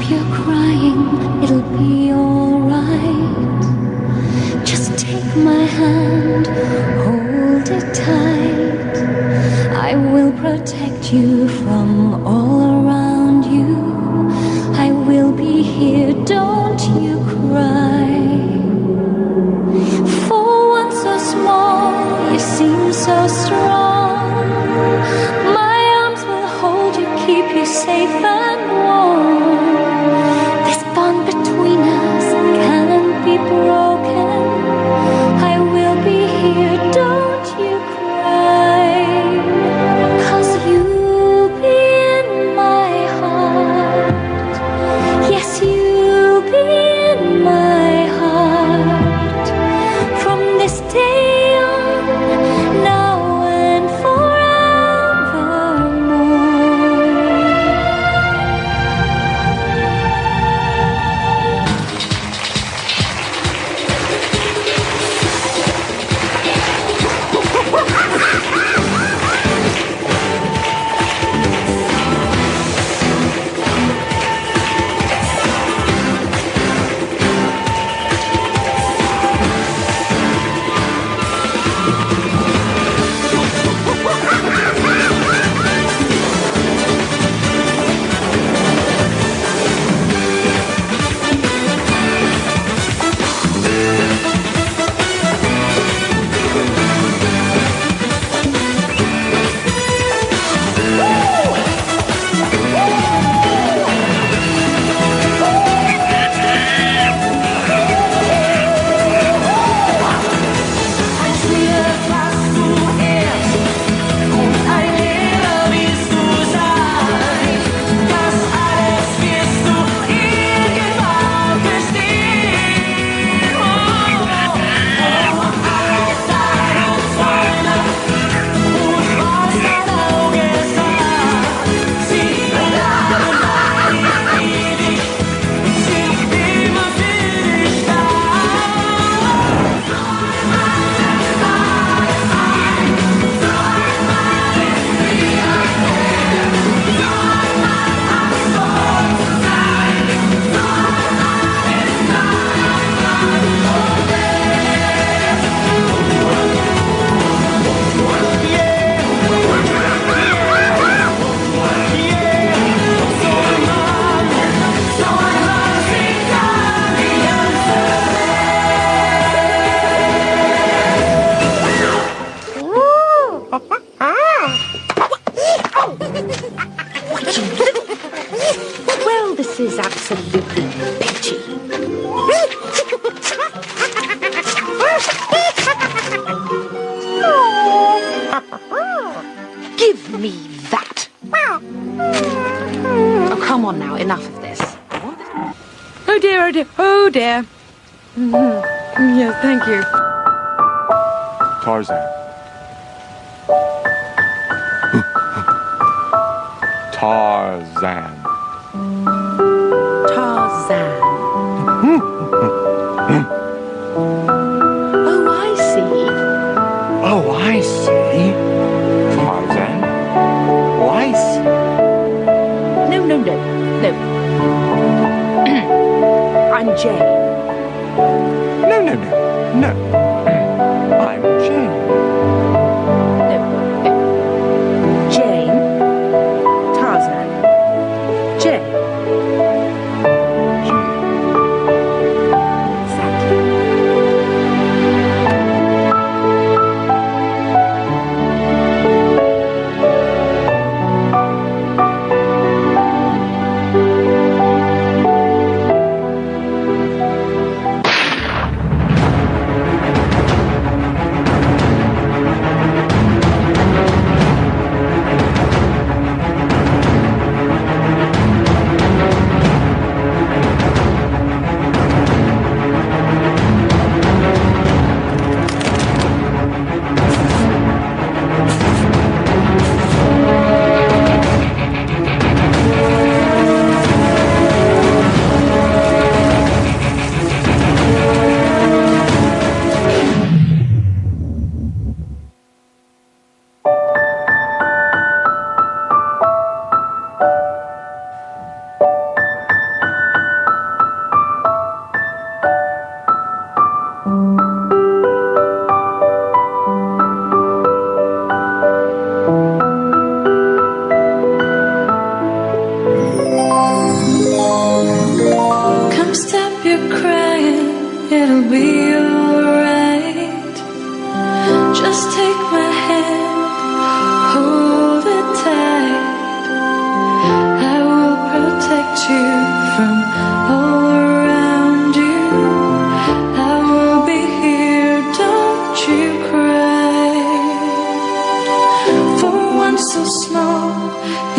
you're crying, it'll be alright. Just take my hand, hold it tight. I will protect you from all around you. I will be here, don't you cry. For one so small, you seem so strong. My arms will hold you, keep you safe and warm. This bond between us can't be broken. I will be here, don't you cry. 'Cause you'll be in my heart. Yes, you'll be in my heart. From this day on, now and forevermore. Well, this is absolutely pitchy. Give me that. Oh, come on now, enough of this. Oh dear, oh dear, oh dear. Yes, thank you. Tarzan. Tarzan. Tarzan. Oh, I see. Oh, I see. Tarzan. Oh, I see. No. I'm Jane. No. I'm Jane. No. Jane. Tarzan. Jane. Exactly.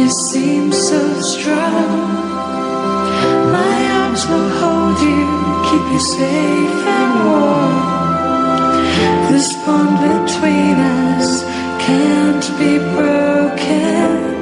You seem so strong. My arms will hold you, keep you safe and warm. This bond between us can't be broken.